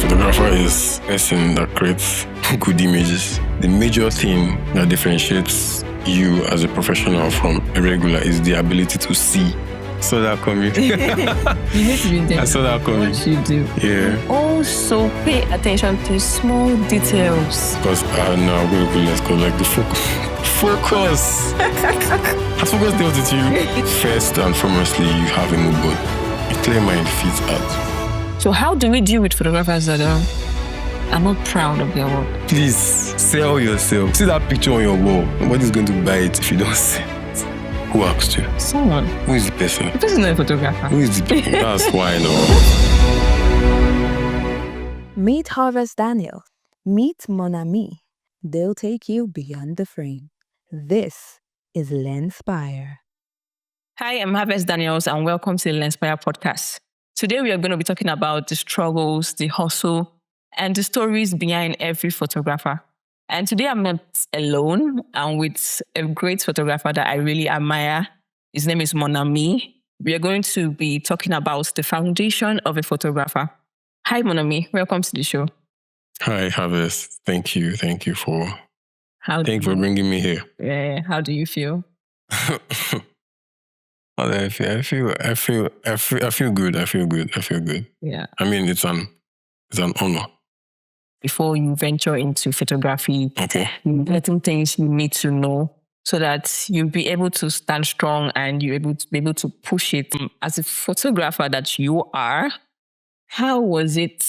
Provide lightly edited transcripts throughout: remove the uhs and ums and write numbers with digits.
Photographer is a person that creates good images. The major thing that differentiates you as a professional from a regular is the ability to see. So that coming. You need to be intentional. I saw that coming. What you do. Yeah. Also, pay attention to small details. Because now I'm going to let's go like the focus. Focus. Has focus dealt with you? First and foremostly, you have a mood board. A clear mind feeds out. So how do we deal with photographers that are not proud of their work? Please sell yourself. See that picture on your wall. Nobody's going to buy it if you don't sell it. Who asked you? Someone. Who is the person? The person is not a photographer. Who is the person? That's why no. Meet Harvest Daniels. Meet Mon Ami. They'll take you beyond the frame. This is Lenspire. Hi, I'm Harvest Daniels and welcome to the Lenspire Podcast. Today we are going to be talking about the struggles, the hustle, and the stories behind every photographer. And today I'm not alone. I'm with a great photographer that I really admire. His name is Mon Ami. We are going to be talking about the foundation of a photographer. Hi, Mon Ami. Welcome to the show. Hi, Harvest. Thank you for Thank for bringing me here. Yeah. How do you feel? How do I feel? I feel good. I feel good. Yeah. I mean, it's an honor. Before you venture into photography, Okay. certain things you need to know so that you'll be able to stand strong and you'll be able to push it. As a photographer that you are, how was it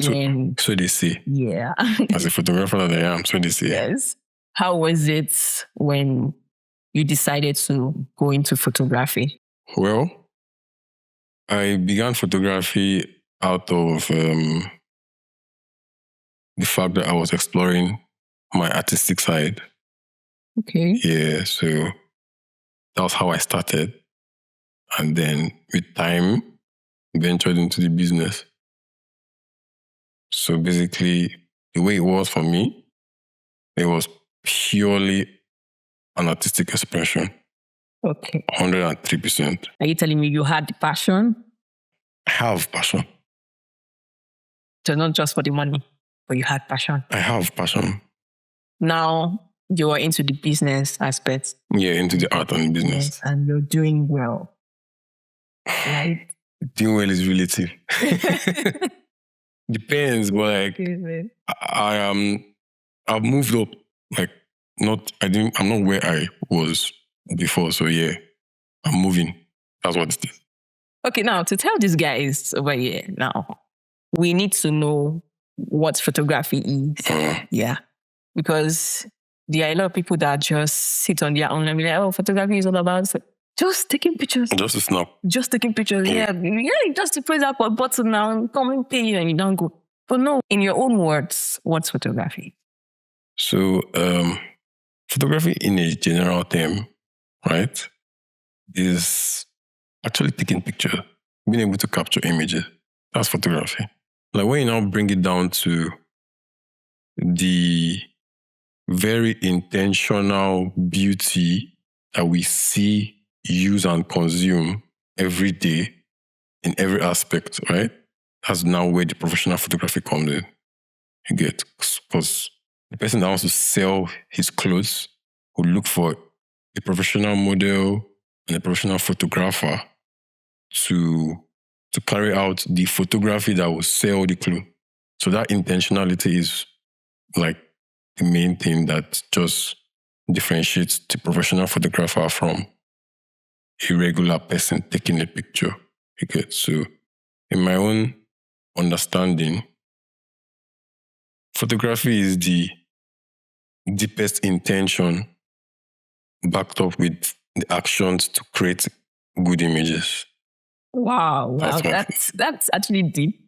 when... So they say. Yeah. As a photographer that I am, so they say. Yes. How was it when you decided to go into photography? Well, I began photography out of the fact that I was exploring my artistic side. Okay. Yeah, so that was how I started. And then with time, ventured into the business. So basically, the way it was for me, it was purely an artistic expression. Okay. 103%. Are you telling me you had the passion? I have passion. So not just for the money, but you had passion. I have passion. Now you are into the business aspect. Yeah, into the art and the business. Yes, and you're doing well. Right? Doing well is relative. Depends, but like I've moved up. Like I'm not where I was before. So yeah, I'm moving. That's what it is. Okay, now to tell these guys over here now, we need to know what photography is. Yeah. Because there are a lot of people that just sit on their own and be like, oh, photography is all about just taking pictures. Just a snap. Just taking pictures. Yeah, just to press that button now, come and pay you and you don't go. But no, in your own words, what's photography? So, photography in a general term, right, is actually taking pictures, being able to capture images. That's photography. Like when you now bring it down to the very intentional beauty that we see, use, and consume every day in every aspect, right? That's now where the professional photography comes in. You get, because the person that wants to sell his clothes will look for a professional model and a professional photographer to carry out the photography that will sell the clothes. So that intentionality is like the main thing that just differentiates the professional photographer from a regular person taking a picture. Okay, so in my own understanding, photography is the deepest intention backed up with the actions to create good images. Wow. That's actually deep.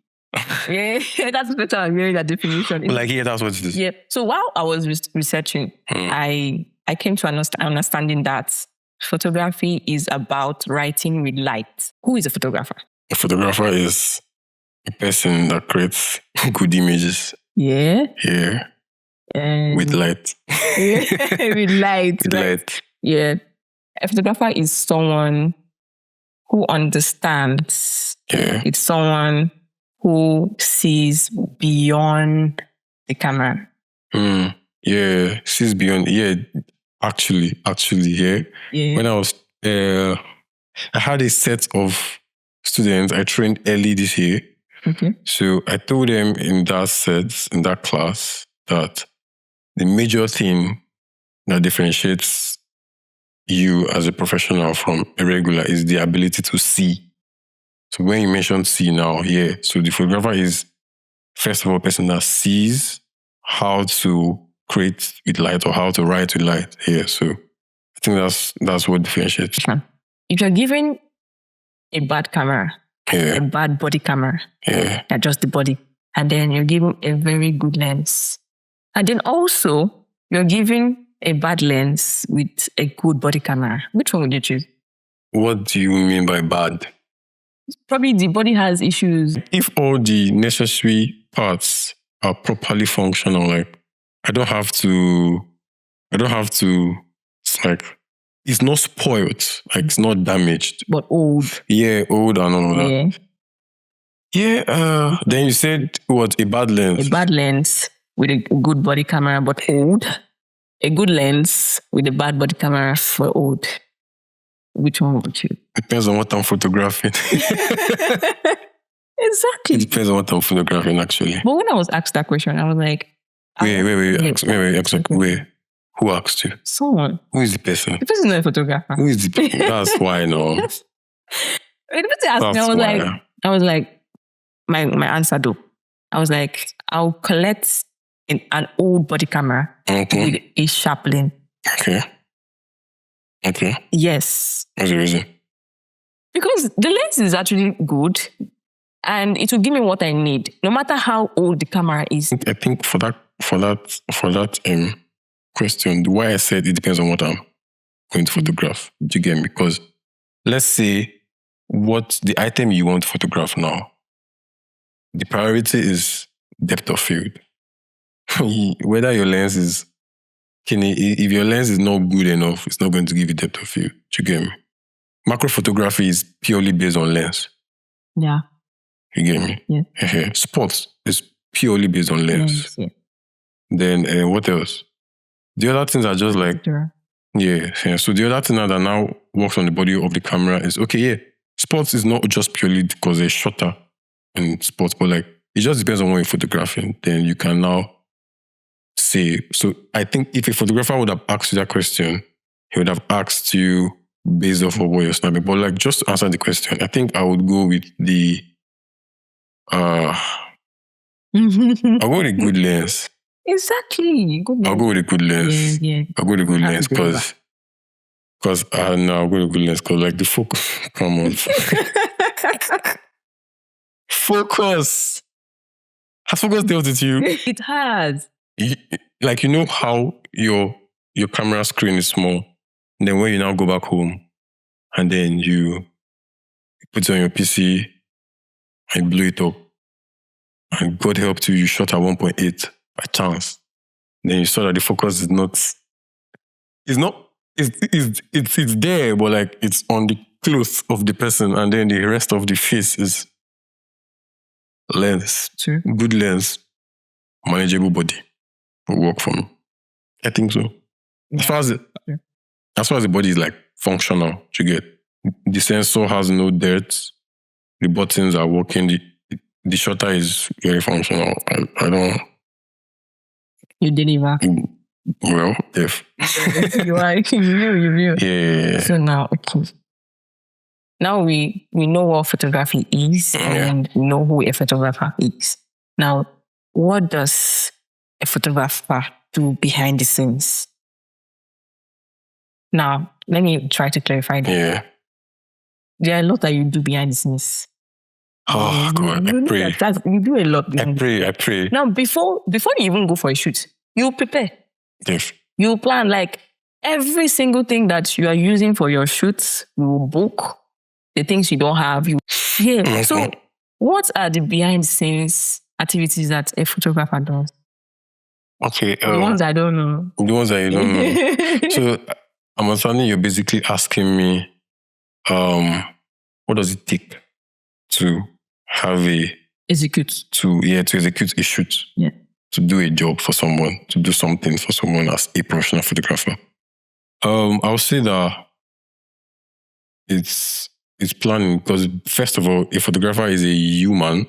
Yeah, that's better than hearing that definition. That's what it is. Yeah. So while I was researching, I came to understanding that photography is about writing with light. Who is a photographer? A photographer is a person that creates good images. Yeah. Yeah. With light. Yeah, with light. With light. Yeah. A photographer is someone who understands. Yeah. It's someone who sees beyond the camera. Yeah, sees beyond. Yeah, actually, yeah. Yeah. When I was, I had a set of students I trained early this year. Okay. So I told them in that class, that the major thing that differentiates you as a professional from a regular is the ability to see. So when you mentioned see now, yeah, so the photographer is, first of all, a person that sees how to create with light or how to write with light. Yeah, so I think that's what differentiates. If you're given a bad camera, a bad body camera, just the body, and then you're given a very good lens, and then also you're given a bad lens with a good body camera, which one would you choose? What do you mean by bad? Probably the body has issues. If all the necessary parts are properly functional, like I don't have to, like, it's not spoiled, like it's not damaged. But old. Yeah, old and all that. Yeah, then you said what, a bad lens? A bad lens with a good body camera, but old. A good lens with a bad body camera for old. Which one would you? Depends on what I'm photographing. Exactly. It depends on what I'm photographing, actually. But when I was asked that question, I was like... Wait. Who asked you? Someone. Who is the person? The person is not a photographer. Who is the person? That's why, no. When the person asked me, I was like, my answer though. I was like, I'll collect an old body camera with a sharp lens. Okay. Yes. What's the reason? Because the lens is actually good and it will give me what I need, no matter how old the camera is. I think for that question, why I said it depends on what I'm going to photograph. Do you get me? Because let's say what the item you want to photograph now, the priority is depth of field. Whether your lens is, if your lens is not good enough, it's not going to give you depth of field. Do you get me? Macro photography is purely based on lens. Yeah. You get me? Yeah. Sports is purely based on lens. Yeah. Then what else? The other things are just like, yeah. So the other thing that now works on the body of the camera is, sports is not just purely because they're shorter in sports, but like, it just depends on what you're photographing. Then you can now say, so I think if a photographer would have asked you that question, he would have asked you based off of what you're snapping. But like, just to answer the question, I think I would go with I'll go with a good lens. Exactly. Good lens. I'll go with a good lens. Yeah. I'll go with a good lens because no, I'll go with a good lens because like the focus, come on. Focus. Has focus dealt with you? It has. Like, you know how your camera screen is small, and then when you now go back home and then you put it on your PC and blow it up, and God helped you shot at 1.8 by chance, then you saw that the focus is not, it's there, but like it's on the clothes of the person, and then the rest of the face is lens. True. Good lens, manageable body will work for me. I think so. As far as the body is like functional, you get, the sensor has no dirt, the buttons are working, the shutter is very functional. I don't. You deliver. Well, if you will. Yeah. So now, okay. Now we know what photography is and we know who a photographer is. Now, what does a photographer do behind the scenes? Now, let me try to clarify that. Yeah. There are a lot that you do behind the scenes. Oh, God, I pray. You do a lot behind I pray. Now, before you even go for a shoot, you prepare. Yes. You plan like every single thing that you are using for your shoots, you will book. The things you don't have, Mm-hmm. So, what are the behind the scenes activities that a photographer does? Okay. The ones I don't know. The ones that you don't know. So, I'm understanding you're basically asking me, what does it take to have a execute. To execute a shoot. Yeah. To do a job for someone, to do something for someone as a professional photographer. I'll say that it's planning, because first of all, a photographer is a human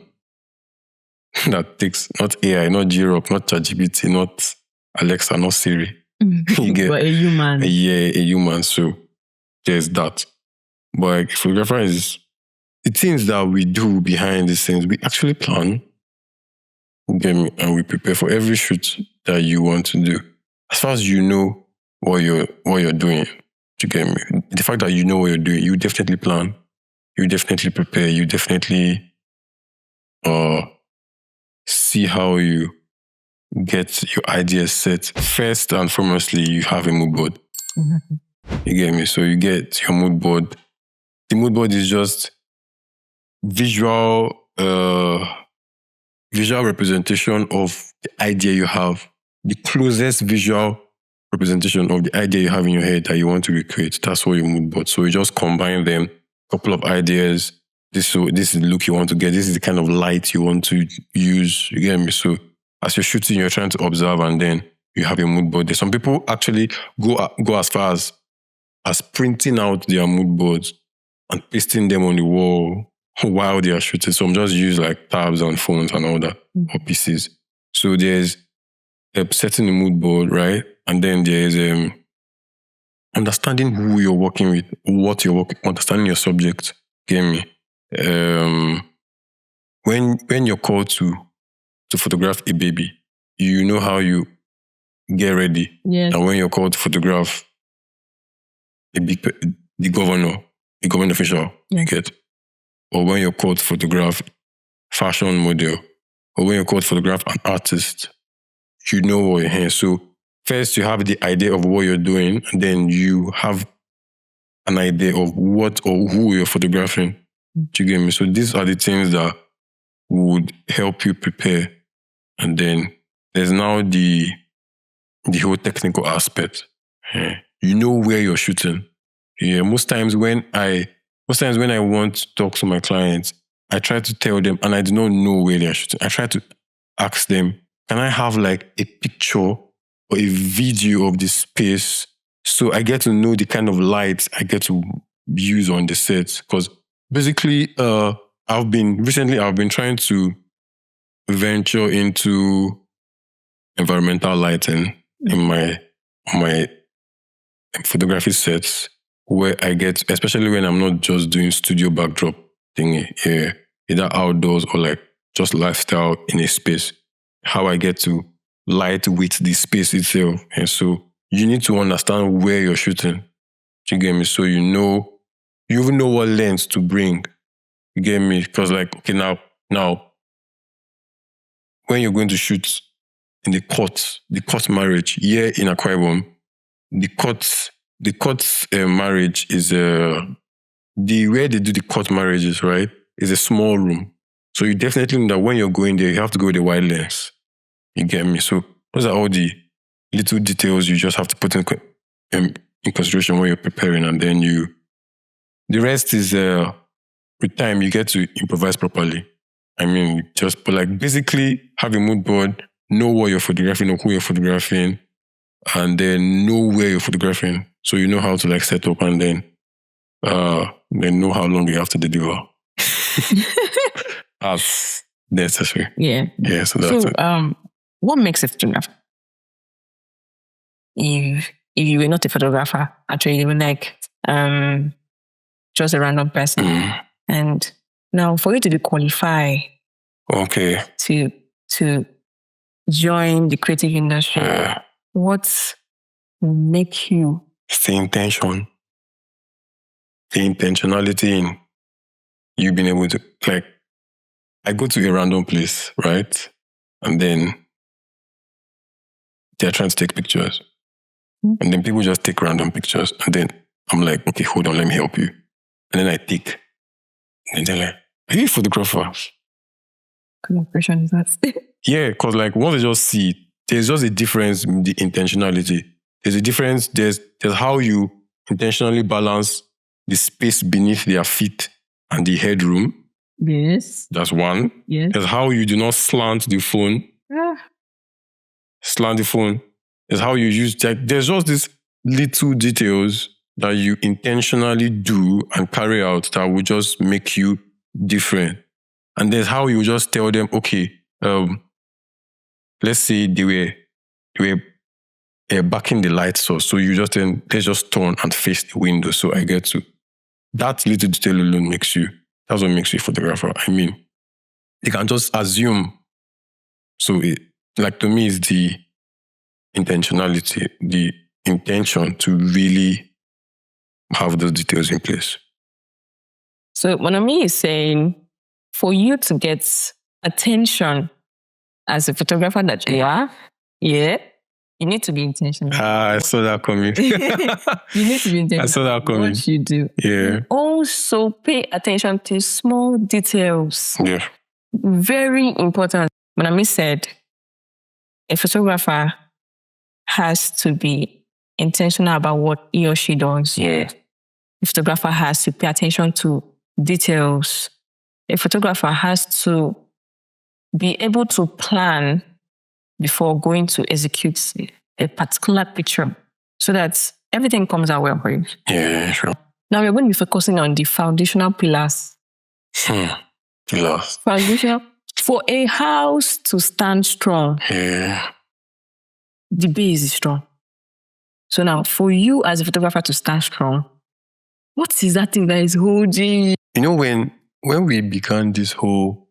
that takes not AI, not G-Rock, not ChatGPT, not Alexa, not Siri. You get, but a human. Yeah, a human. So there's that. But like, photographer is the things that we do behind the scenes. We actually plan, get me, and we prepare for every shoot that you want to do. As far as you know what you're doing, you get me. The fact that you know what you're doing, you definitely plan, you definitely prepare, you definitely see how you get your ideas set. First and foremostly, you have a mood board. Mm-hmm. You get me? So you get your mood board. The mood board is just visual representation of the idea you have. The closest visual representation of the idea you have in your head that you want to recreate. That's what your mood board. So you just combine them, a couple of ideas. This is the look you want to get. This is the kind of light you want to use. You get me? So as you're shooting, you're trying to observe, and then you have a mood board. Some people actually go as far as printing out their mood boards and pasting them on the wall while they are shooting. Some just use like tabs and phones and all that, or PCs. So there's setting the mood board, right? And then there's understanding who you're working with, what you're working, understanding your subject. Get me? When you're called to photograph a baby, you know how you get ready. Yes. And when you're called to photograph the governor official, you get. Or when you're called to photograph fashion model, or when you're called to photograph an artist, you know what you're here. So first you have the idea of what you're doing, and then you have an idea of what or who you're photographing. Do you get me? So these are the things that would help you prepare. And then there's now the whole technical aspect. Yeah. You know where you're shooting. Yeah. Most times when I want to talk to my clients, I try to tell them, and I do not know where they're shooting. I try to ask them, can I have like a picture or a video of the space, so I get to know the kind of lights I get to use on the set? Because basically, I've been trying to venture into environmental lighting in my photography sets, where I get, especially when I'm not just doing studio backdrop thing, either outdoors or like just lifestyle in a space, how I get to light with the space itself. And so you need to understand where you're shooting. You get me? So you even know what lens to bring. You get me? Because like, okay, now, when you're going to shoot in the court marriage, here in Akwa Ibom, the court marriage is where they do the court marriages, right? Is a small room. So you definitely know that when you're going there, you have to go with a wide lens. You get me? So those are all the little details you just have to put in consideration when you're preparing, and then the rest is with time you get to improvise properly. I mean, just like basically have a mood board, know what you're photographing or who you're photographing, and then know where you're photographing. So you know how to like set up, and then know how long you have to deliver. As necessary. Yeah. Yeah. So that's it. What makes a photographer? If you were not a photographer, actually you were like just a random person. And now for you to be qualified to join the creative industry, what make you? It's the intention. The intentionality in you being able to, like, I go to a random place, right? And then they're trying to take pictures. And then people just take random pictures. And then I'm like, okay, hold on, let me help you. And then I take. And they're like, are you a photographer? What kind of question is that? Yeah, because like once they just see it, there's just a difference in the intentionality. There's a difference, there's how you intentionally balance the space beneath their feet and the headroom. Yes. That's one. Yes. There's how you do not slant the phone. Slant the phone. There's how you use that. There's just these little details that you intentionally do and carry out that will just make you different. And there's how you just tell them, okay, let's say they were backing the light source. So you just then let's just turn and face the window. So I get to that little detail alone that's what makes you a photographer. I mean, you can just assume. So to me, it's the intentionality, the intention to really have those details in place. So Monami is saying, for you to get attention as a photographer that you are, you need to be intentional. I saw that coming. You need to be intentional. I saw that coming. What you do. Yeah. Also pay attention to small details. Yeah. Very important. Monami said, a photographer has to be intentional about what he or she does. Yeah. A photographer has to pay attention to details. A photographer has to be able to plan before going to execute a particular picture so that everything comes out well for you. Yeah, sure. Now we're going to be focusing on the foundational pillars. Pillars. Foundational. For a house to stand strong, the base is strong. So now, for you as a photographer to stand strong, what is that thing that is holding? You know, when we began this whole,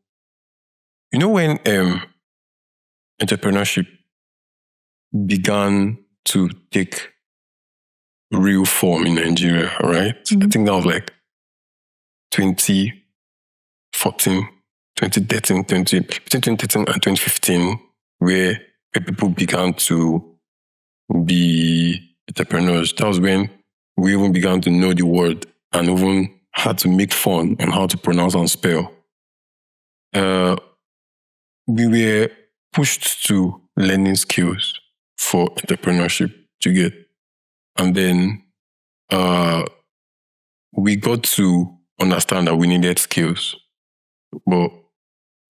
when entrepreneurship began to take real form in Nigeria, right? Mm-hmm. I think that was like 2014, 2013, between 2013 and 2015, where people began to be entrepreneurs. That was when we even began to know the word and even had to make fun on how to pronounce and spell. We were pushed to learning skills for entrepreneurship to get. And then we got to understand that we needed skills. But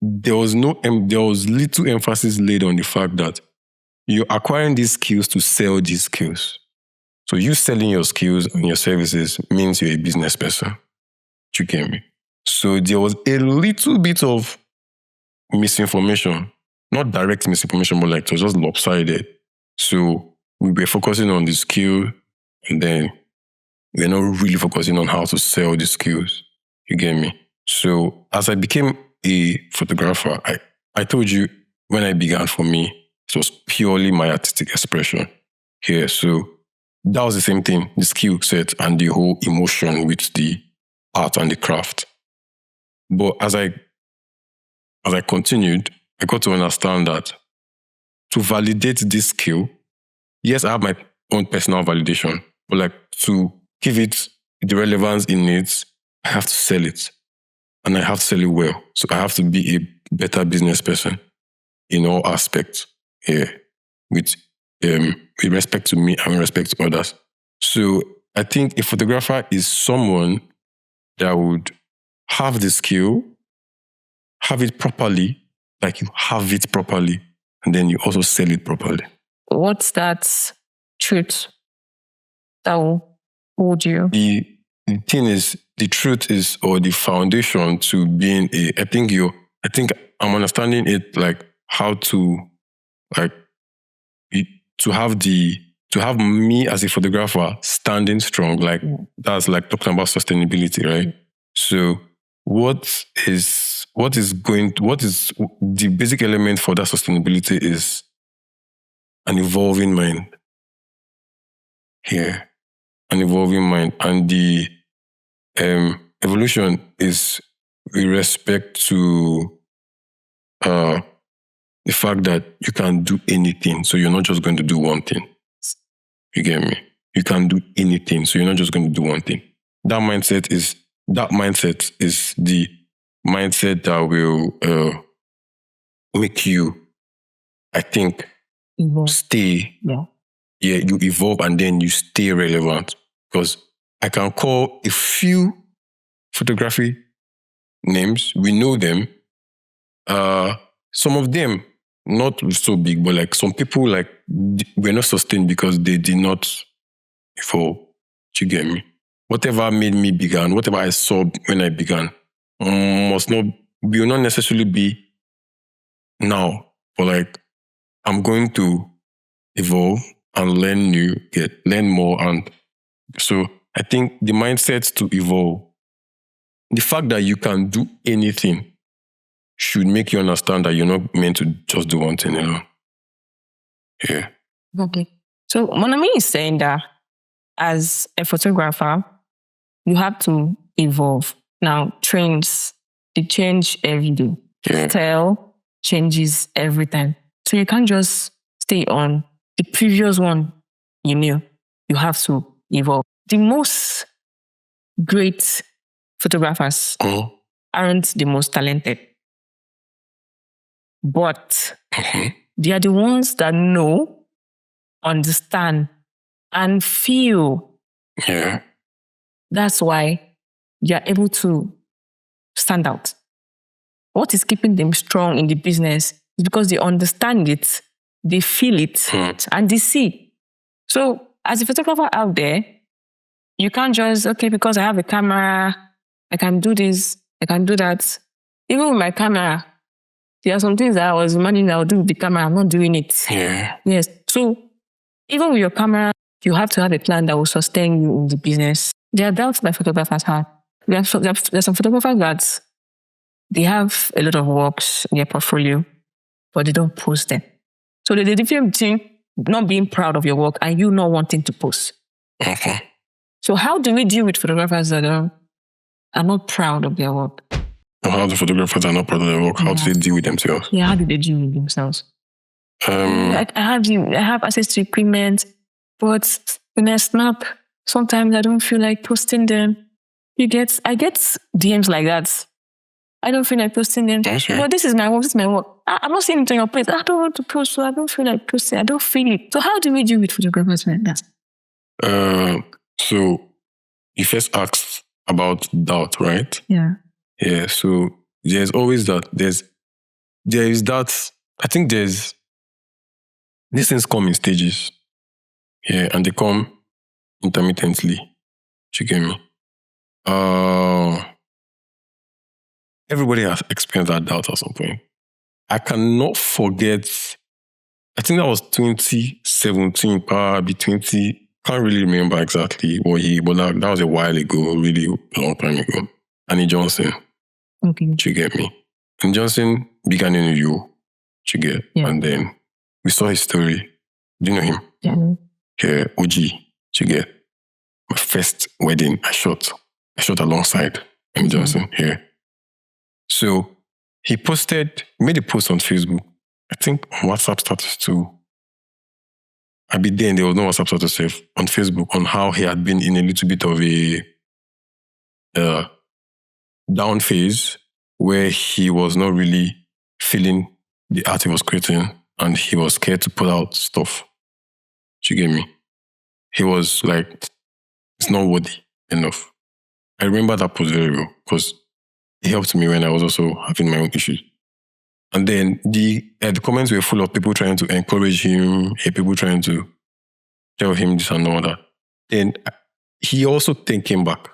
there was little emphasis laid on the fact that you're acquiring these skills to sell these skills. So you selling your skills and your services means you're a business person. You get me? So there was a little bit of misinformation, not direct misinformation, but it was just lopsided. So we were focusing on the skill, and then we're not really focusing on how to sell the skills. You get me? So as I became a photographer, I told you when I began, for me, it was purely my artistic expression here. So that was the same thing, the skill set and the whole emotion with the art and the craft. But as I continued, I got to understand that to validate this skill, yes, I have my own personal validation, but to give it the relevance it needs, I have to sell it. And I have to sell it well. So I have to be a better business person in all aspects here, with respect to me and with respect to others. So I think a photographer is someone that would have the skill, have it properly, like you have it properly, and then you also sell it properly. What's that truth that will hold you? The thing is, the truth is, or the foundation to being I think I'm understanding it how to to have me as a photographer standing strong, that's talking about sustainability, right? So what is the basic element for that sustainability is an evolving mind here, an evolving mind. And the evolution is with respect to the fact that you can do anything. So you're not just going to do one thing. You get me? You can do anything. So you're not just going to do one thing. That mindset is the mindset that will make you, I think, stay. Yeah. Yeah, you evolve and then you stay relevant. Because I can call a few photography names. We know them. Some of them, not so big, but like some people like were not sustained because they did not evolve. Do you get me? Whatever made me begin, whatever I saw when I began, will not necessarily be now. But like, I'm going to evolve and learn learn more. And so I think the mindset to evolve, the fact that you can do anything should make you understand that you're not meant to just do one thing alone. Yeah. Okay. So Monami is saying that as a photographer, you have to evolve. Now, trends, they change every day. Yeah. Style changes every time. So you can't just stay on the previous one you knew. You have to evolve. The most great photographers aren't the most talented. But they are the ones that know, understand, and feel. Yeah. That's why they are able to stand out. What is keeping them strong in the business is because they understand it, they feel it, and they see. So as a photographer out there, you can't just, because I have a camera, I can do this, I can do that. Even with my camera, there are some things that I was imagining I would do with the camera. I'm not doing it. Yeah. Yes. So even with your camera, you have to have a plan that will sustain you in the business. There are doubts that photographers have. There are some photographers that they have a lot of works in their portfolio, but they don't post them. So there's a difference between not being proud of your work and you not wanting to post. Okay. So how do we deal with photographers that are not proud of their work? How the photographers are not proud of their work? How do they deal with themselves? Yeah, how do they deal with themselves? I have access to equipment, but when I snap, sometimes I don't feel like posting them. I get DMs like that. I don't feel like posting them. Okay. But this is my work. I'm not saying it on your place. I don't want to post, so I don't feel like posting. I don't feel it. So how do we deal with photographers like that? So you first asked about doubt, right? Yeah. Yeah. So there's always that. There is that. I think these things come in stages. Yeah, and they come intermittently. Do you get me? Everybody has experienced that doubt at some point. I cannot forget, I think that was 2017, probably 20, can't really remember exactly what but that was a while ago, really a long time ago. Annie Johnson. Okay. Do you get me? And Johnson began in you. Do you get? Yeah. And then we saw his story. Do you know him? Yeah. Yeah, OG. Do you get? My first wedding, I shot alongside Annie Johnson here. So he made a post on Facebook, I think on WhatsApp status too. I be there and there was no WhatsApp status safe on Facebook on how he had been in a little bit of a down phase where he was not really feeling the art he was creating and he was scared to put out stuff. Do you get me? He was like, it's not worthy enough. I remember that post very well because it helped me when I was also having my own issues. And then the comments were full of people trying to encourage him, people trying to tell him this and all that. Then he also came back.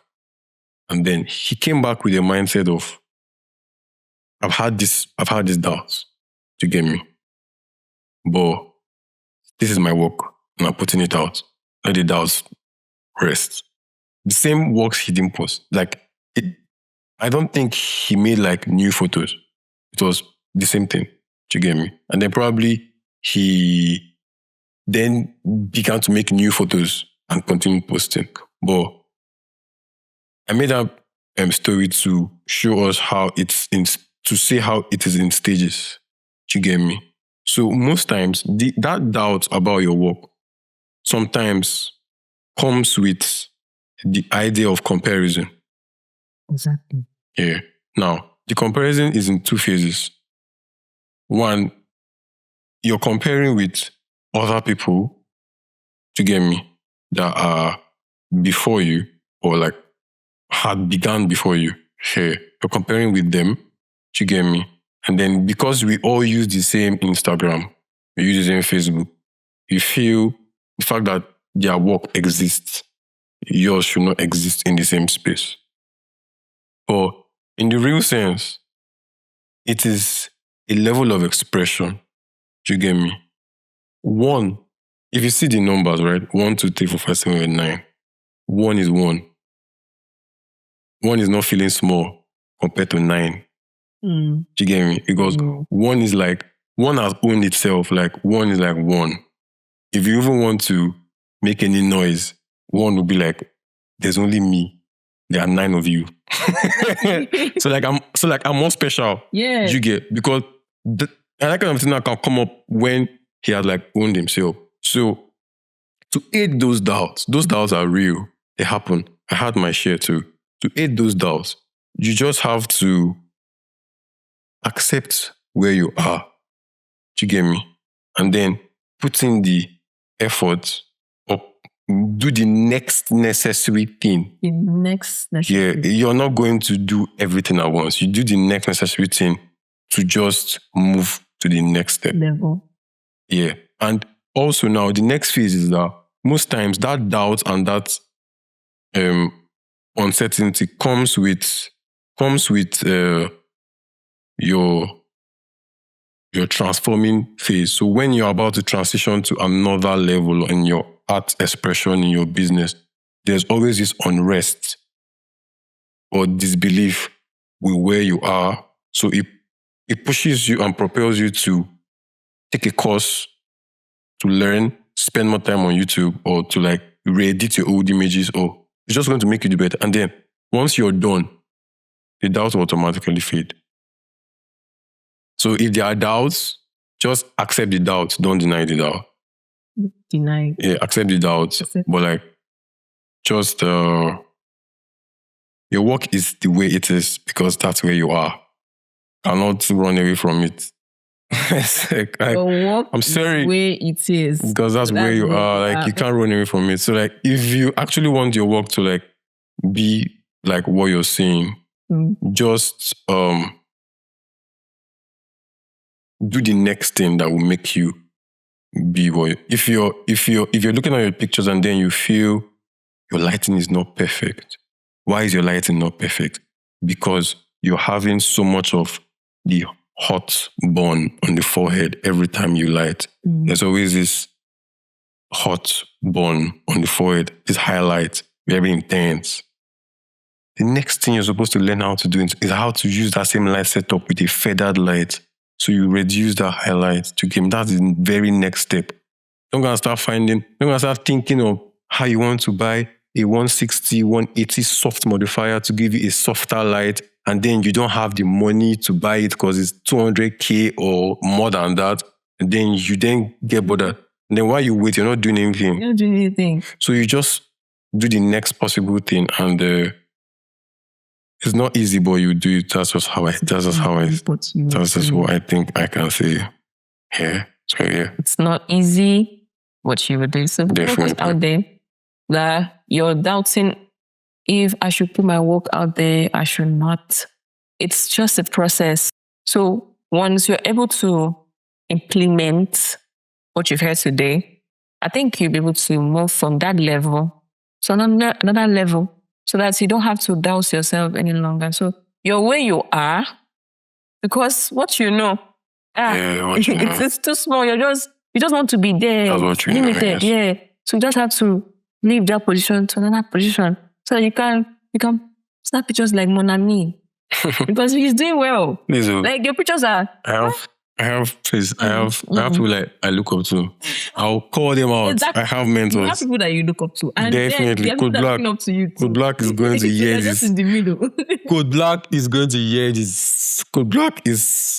And then he came back with a mindset of, I've had this doubt, to get me. But this is my work and I'm putting it out. Let the doubts rest. The same works he didn't post. I don't think he made like new photos. It was the same thing. Do you get me? And then probably he then began to make new photos and continue posting. But I made that story to show us how to see how it is in stages. Do you get me? So most times, that doubt about your work sometimes comes with the idea of comparison. Exactly. Yeah. Now, the comparison is in two phases. One, you're comparing with other people, to get me, that are before you or like had begun before you. You're comparing with them. Do you get me? And then because we all use the same Instagram, we use the same Facebook, you feel the fact that their work exists, yours should not exist in the same space. But in the real sense, it is a level of expression. Do you get me? One, if you see the numbers, right? 1, 2, 3, 4, 5, 7, 8, 9. 1 is 1. 1 is not feeling small compared to 9. Do you get me? Because 1 is like, 1 has owned itself. Like 1 is like 1. If you even want to make any noise, 1 will be like, there's only me. There are 9 of you. so I'm more special. Yeah. You get, because and that kind of thing that can come up when he has like owned himself. So to aid those doubts are real. They happen. I had my share too. To aid those doubts, you just have to accept where you are. Do you get me? And then put in the effort or do the next necessary thing. The next necessary. Yeah, you're not going to do everything at once. You do the next necessary thing to just move to the next step. Level. Yeah. And also now, the next phase is that most times that doubt and that uncertainty comes with your transforming phase. So when you're about to transition to another level in your art expression, in your business, there's always this unrest or disbelief with where you are. So it pushes you and propels you to take a course, to learn, spend more time on YouTube, or to like re-edit your old images, or it's just going to make you do better. And then once you're done, the doubts will automatically fade. So if there are doubts, just accept the doubts. Don't deny the doubt. Deny. Yeah, accept the doubts. But like, just your work is the way it is because that's where you are. Cannot run away from it. I'm sorry. The way it is. Because that's where you are. Like, you can't run away from it. So like, if you actually want your work to like be like what you're saying, just do the next thing that will make you be what. If you're looking at your pictures and then you feel your lighting is not perfect. Why is your lighting not perfect? Because you're having so much of the hot burn on the forehead every time you light. There's always this hot burn on the forehead, this highlight, very intense. The next thing you're supposed to learn how to do is how to use that same light setup with a feathered light. So you reduce that highlight to game. That's the very next step. You're going to start thinking of how you want to buy a 160, 180 soft modifier to give you a softer light. And then you don't have the money to buy it because it's 200K or more than that. And then you get bothered. And then while you wait, you're not doing anything. You're not doing anything. So you just do the next possible thing. And it's not easy, but you do it. That's just what I think I can say. Yeah. So yeah. It's not easy, what you would do. So definitely out there that you're doubting if I should put my work out there, I should not. It's just a process. So once you're able to implement what you've heard today, I think you'll be able to move from that level to another level so that you don't have to doubt yourself any longer. So you're where you are because what you know, it's too small. You just want to be there. That's what you limited. Know, Yeah. yes. So you just have to leave that position to another position. So you can snap pictures like Mon Ami. Because he's doing well. Like your pictures are... I have people like I look up to. I'll call them out. Exactly. I have mentors. You have people that you look up to. And definitely. Code Black. Up to you too. Code Black is going to hear this. Just in the middle. Code Black is going to hear this. Code Black is...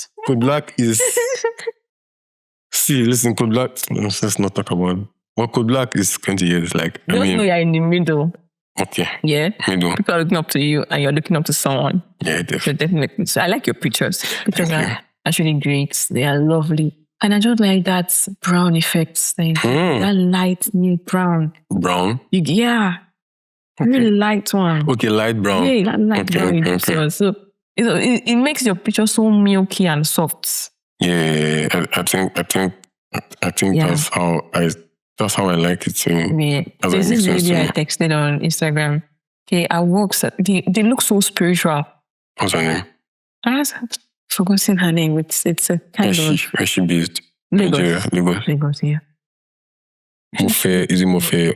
See, listen, Code Black... Let's not talk about it. What Code Black is going to hear is like... Just know you're in the middle. Okay. Yeah. Middle. People are looking up to you and you're looking up to someone. Yeah, definitely. So definitely. So I like your pictures. Pictures are actually great. They are lovely. And I just like that brown effect. That light new brown. Brown? Yeah. Really light one. Okay, light brown. Yeah, light Okay, brown. okay, Okay. okay. So it makes your picture so milky and soft. Yeah, I think Yeah. that's how I like it too. Yeah. As There's it makes this sense lady to I me. texted on Instagram. Okay, I work. They look so spiritual. What's her name? I've forgotten her name. It's a kind of Where she based? Lagos. Nigeria, Lagos. Lagos, yeah. Is it Mofe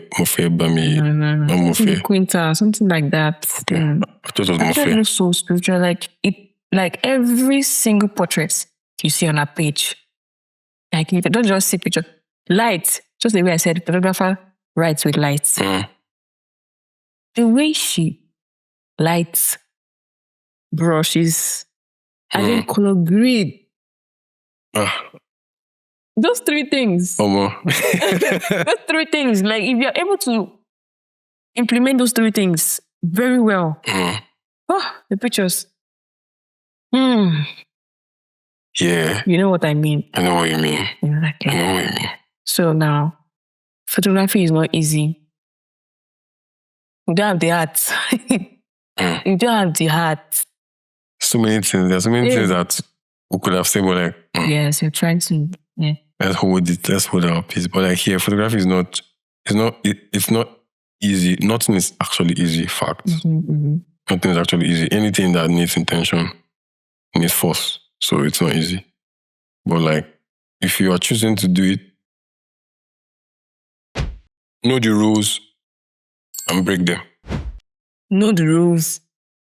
Bami? No. Mofe. Quinta, something like that. Okay. I thought it was I just Mofe. look so spiritual. Like every single portrait you see on her page. Like if you don't just see picture, light, just the way I said, photographer writes with lights. The way she lights, brushes, and then color grade. Those three things. Those three things. Like if you're able to implement those three things very well, the pictures. Yeah. You know what I mean? I know what you mean. Exactly. I know what you mean. So now, photography is not easy. You don't have the heart. You don't have the heart. So many things. There's so many things that we could have said, but like, yes, you're trying to. Yeah. Let's hold our peace. But like here, photography is not. It's not easy. Nothing is actually easy. Fact. Nothing is actually easy. Anything that needs intention needs force. So it's not easy. But like, if you are choosing to do it, know the rules and break them. Know the rules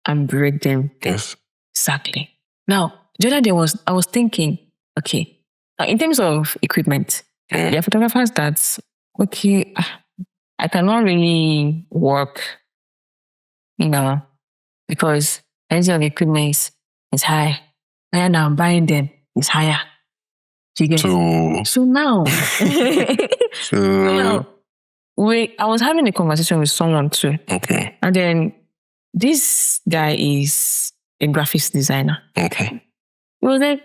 and break them. Yes. Exactly. Now, the other day I was thinking, okay, in terms of equipment, there are photographers that's, okay, I cannot really work, because the price of equipment is high. And now I'm buying them, it's higher. Do you get it? So now, I was having a conversation with someone too. Okay. And then this guy is a graphics designer. Okay. He was like,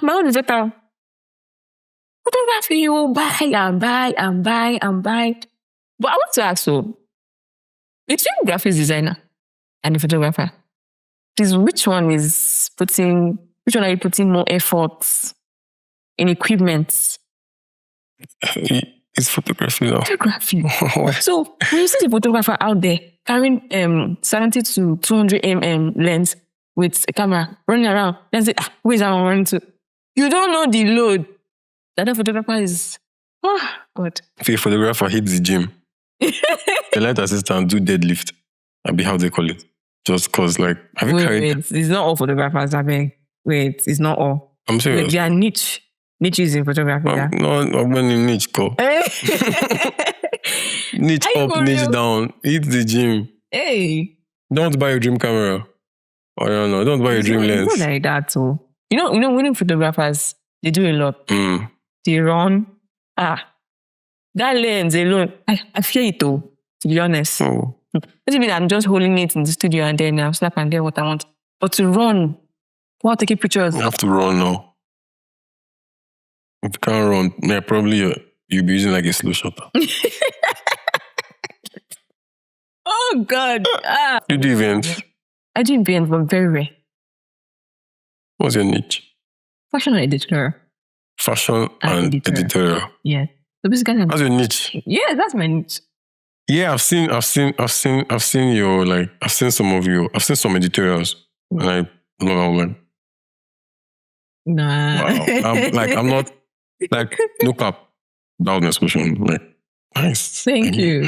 my own is better. Photography, you buy and buy and buy and buy. But I want to ask you, between graphics designer and the photographer, which one are you putting more efforts in equipment? It's photography now. Photography. So when you see the photographer out there carrying 70 to 200 mm lens with a camera running around, then say, where's that one running to? You don't know the load that the photographer is. Oh, God. If a photographer hits the gym, the light assistant do deadlift. That'd be how they call it. Just cause like, have you carried? Wait, it's not all photographers, I mean. Wait, it's not all. I'm serious. Wait, there are niches in photography. No, when you niche go. Niche up, niche down. Hit the gym. Hey. Don't buy a dream camera. I don't know. Don't buy a dream lens. It's not like that too. You know, winning photographers, they do a lot. They run. That lens alone, I fear it though, to be honest. Doesn't mean I'm just holding it in the studio and then I'll snap and get what I want. But to run, while taking pictures. You have to run now. If you can't run, probably you'll be using like a slow shutter. Oh God. You do events? I do events, but very rare. What's your niche? Fashion and editorial. Fashion and editorial. Yeah. So basically, that's your niche. Yeah, that's my niche. Yeah, I've seen your I've seen some editorials, and I love how like. Nah. Wow. I'm not like no cap. That was my expression. Like nice. Thank you.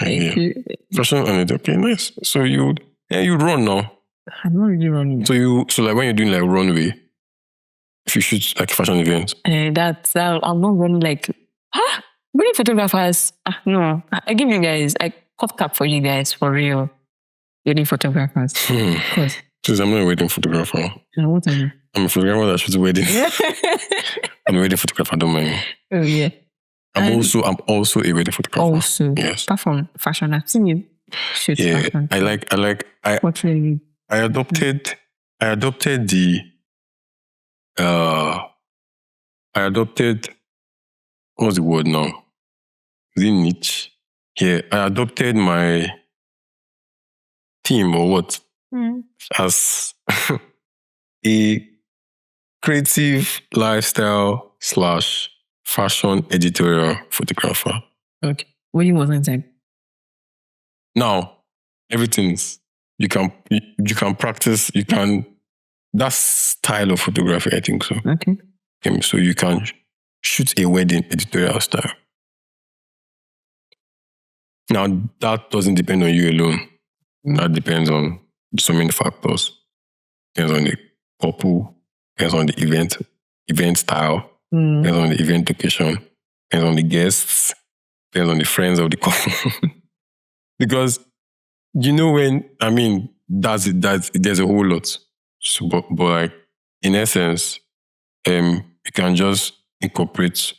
Fashion and okay, nice. So you run now. I'm not really running. So like when you're doing like runway, if you shoot like fashion events. That's I'm not running like really photographers. No. I give you guys cut cap for you guys for real. Wedding photographers. Of course. Because I'm not a wedding photographer. What are you? I'm a photographer that shoots weddings. I'm a wedding photographer, don't mind. Oh yeah. I'm also a wedding photographer. Also, yes. Apart from fashion, I've seen you shoot fashion. I adopted what's the word now? Is it niche? Yeah, I adopted my theme or what? As a creative lifestyle / fashion editorial photographer. Okay. When wasn't it? Now, everything's you can practice, that style of photography, I think so. Okay. So you can shoot a wedding editorial style. Now, that doesn't depend on you alone. That depends on so many factors. Depends on the couple, depends on the event style, depends on the event location, depends on the guests, depends on the friends of the couple. Because, there's a whole lot. So, but like, in essence, you can just incorporate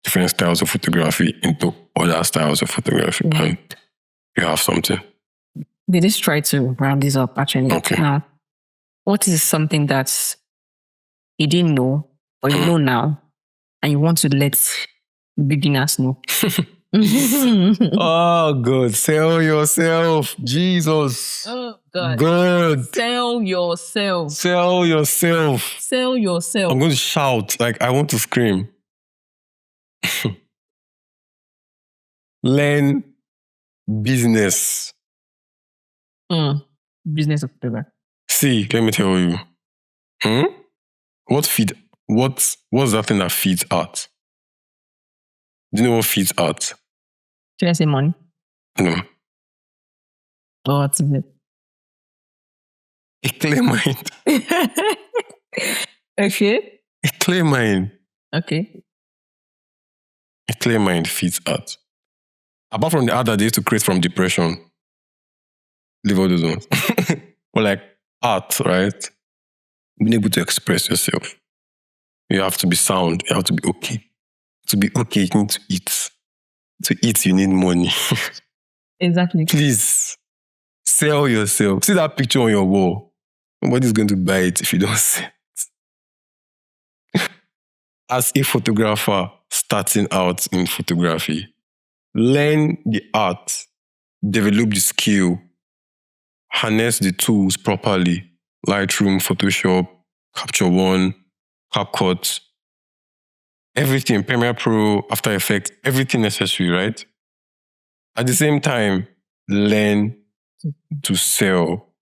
different styles of photography into other styles of photography, and you have something. They just try to round this up, actually. Okay. Now, what is something that you didn't know, or you know now, and you want to let beginners know? Oh, God. Sell yourself. Jesus. Oh, God. God. Sell yourself. Sell yourself. Sell yourself. I'm going to shout. Like, I want to scream. Learn business. Business of photography. See, let me tell you. What's that thing that feeds art? Do you know what feeds art? Should I say money? No. Oh, what's it? A clear mind. Okay. A clear mind. Okay. A clear mind feeds art. Apart from the art that they used to create from depression. Leave all those ones. But like art, right? Being able to express yourself. You have to be sound. You have to be okay. To be okay, you need to eat. To eat, you need money. Exactly. Please, sell yourself. See that picture on your wall. Nobody's going to buy it if you don't sell it. As a photographer starting out in photography, learn the art, develop the skill, harness the tools properly. Lightroom, Photoshop, Capture One, CapCut, everything, Premiere Pro, After Effects, everything necessary, right? At the same time, learn to sell.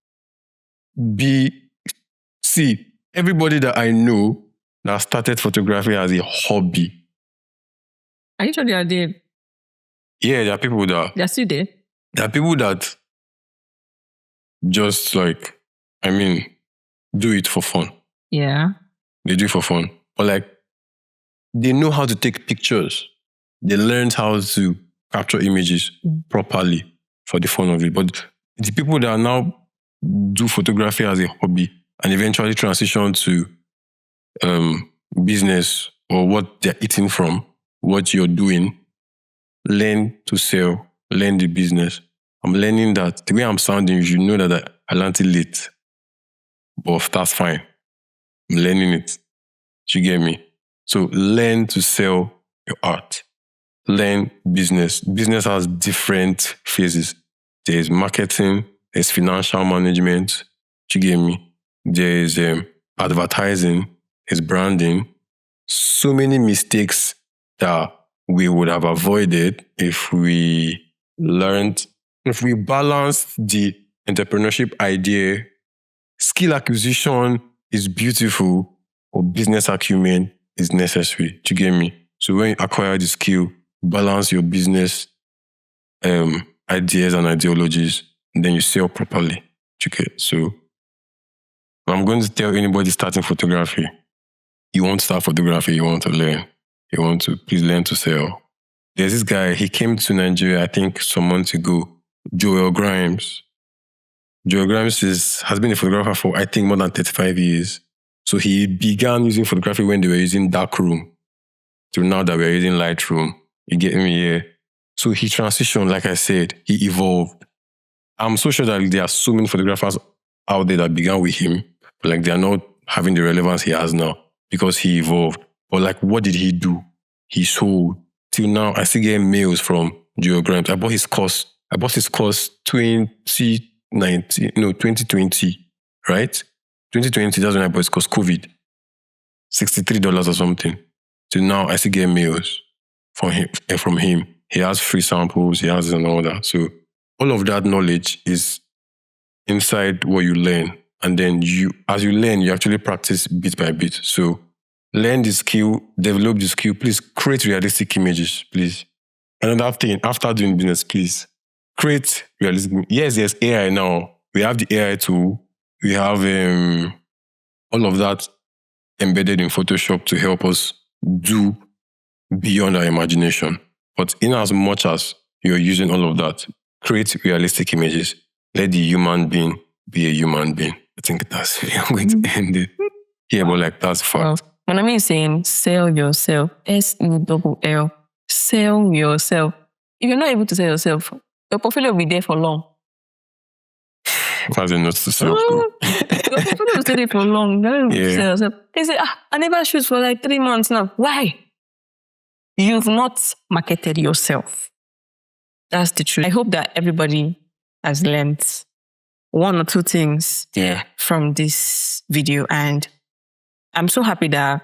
See, everybody that I know that started photography as a hobby. Are you sure they are there? Yeah, there are people that... They are still there? There are people that just do it for fun. Yeah. They do it for fun. But they know how to take pictures. They learned how to capture images properly for the fun of it. But the people that now do photography as a hobby and eventually transition to business or what they're eating from, what you're doing, learn to sell, learn the business. I'm learning that the way I'm sounding, you should know that I learned it late. But that's fine. I'm learning it. You get me? So learn to sell your art. Learn business. Business has different phases. There's marketing, there's financial management. You get me? There's advertising, there's branding. So many mistakes that we would have avoided if we balanced the entrepreneurship idea. Skill acquisition is beautiful, but business acumen is necessary. Do you get me? So when you acquire the skill, balance your business ideas and ideologies, and then you sell properly. Okay, so I'm going to tell anybody starting photography, you want to start photography, you want to learn, you want to please learn to sell. There's this guy, he came to Nigeria, I think some months ago, Joel Grimes. Joel Grimes has been a photographer for, I think, more than 35 years. So he began using photography when they were using darkroom. To now that we're using Lightroom. You get me here? So he transitioned, like I said, he evolved. I'm so sure that there are so many photographers out there that began with him, but they're not having the relevance he has now because he evolved. But what did he do? He sold. Till now, I still get mails from Joel Grimes. I bought his course 2020, right? 2020, that's when I bought it because COVID. $63 or something. So now I still get mails from him. He has free samples, he has and all that. So all of that knowledge is inside what you learn. And then as you learn, you actually practice bit by bit. So learn the skill, develop the skill. Please create realistic images, please. Another thing, after doing business, please create realistic. Yes, there's AI now. We have the AI tool. We have all of that embedded in Photoshop to help us do beyond our imagination. But in as much as you're using all of that, create realistic images. Let the human being be a human being. I think that's where I'm going to end it. Yeah, but like that's fact. When I mean saying sell yourself, SELL, sell yourself. If you're not able to sell yourself, your portfolio will be there for long. As in not to sell. Your portfolio will stay there for long. Yeah. Sell yourself. They say, I never shoot for like 3 months now. Why? You've not marketed yourself. That's the truth. I hope that everybody has learned one or two things from this video. And I'm so happy that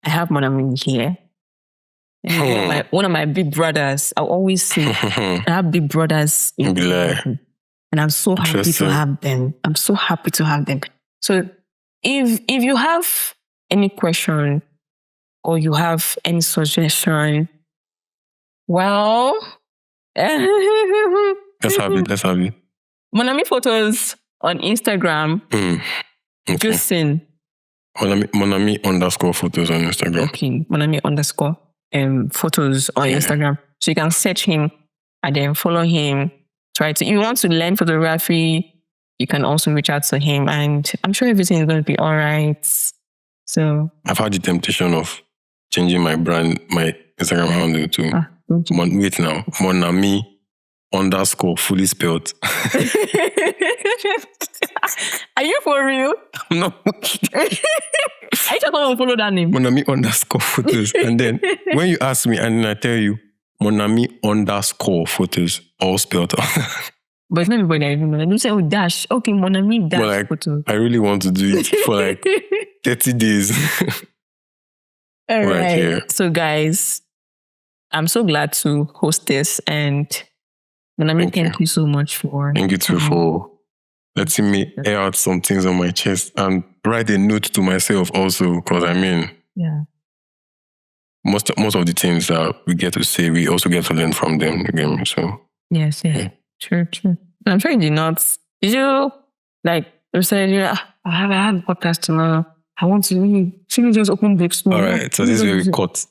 I have Monami here. One of my big brothers, I always say, I have big brothers in and I'm so happy to have them. I'm so happy to have them. So if you have any question or you have any suggestion, well, let's have it. Monami Photos on Instagram. Okay. Just sing. Monami _photos on Instagram. Okay, Monami _photos on Instagram. So you can search him and then follow him. If you want to learn photography, you can also reach out to him, and I'm sure everything is going to be all right. So I've had the temptation of changing my brand, my Instagram handle to wait now, Monami _ fully spelled. Are you for real? No. I just want to follow that name. Monami _photos. And then when you ask me, and then I tell you, Monami _photos, all spelled out. But it's not everybody that even know. They say, dash. Okay, Monami dash photos. I really want to do it for like 30 days. All right. So guys, I'm so glad to host this, and Monami, thank you so much for... Thank you too for letting me air out some things on my chest and write a note to myself also, because most of the things that we get to say, we also get to learn from them again. So yes. True. I'm sure you did not. Did you you said, I have a podcast tomorrow. I want to just open books. All right, so this is where we cut.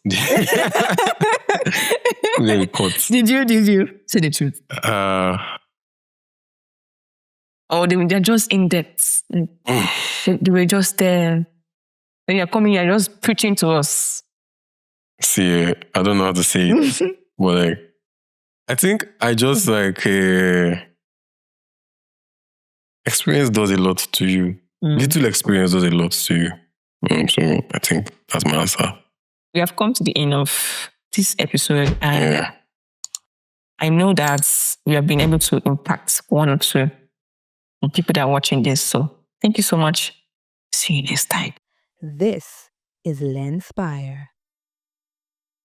Did you say the truth? They're just in depth. They were just there. When you're coming, you're just preaching to us. See, I don't know how to say it, but I think I just experience does a lot to you. Little experience does a lot to you. So I think that's my answer. We have come to the end of this episode, and I know that we have been able to impact one or two people that are watching this. So thank you so much. See you next time. This is Lenspire.